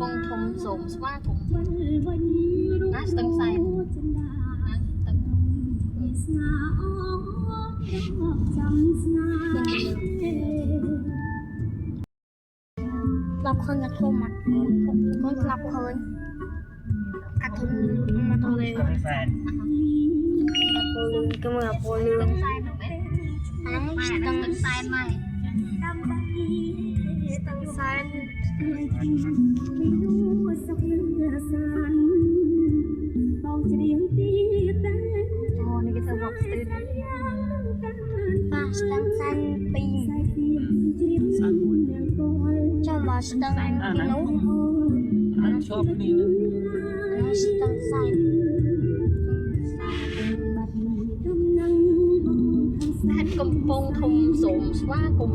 ปงทมสมสว่าถมนะสตังไซนะตังหลับคนกระทมอ่ะคนหลับคนกระทมมาตัวเลยก็มาโปลืมไซน์หนูไหมอันนั้นไม่ตังไซน์ไหมตังไซน์โอ้นี่ก็เธอบอกตื่นป้าสตังไซน์ปีชอบมาสตังนู้ชอบนี่นะ สตังไซน์ขัดกำปงทมสมสว่ากลุ่ม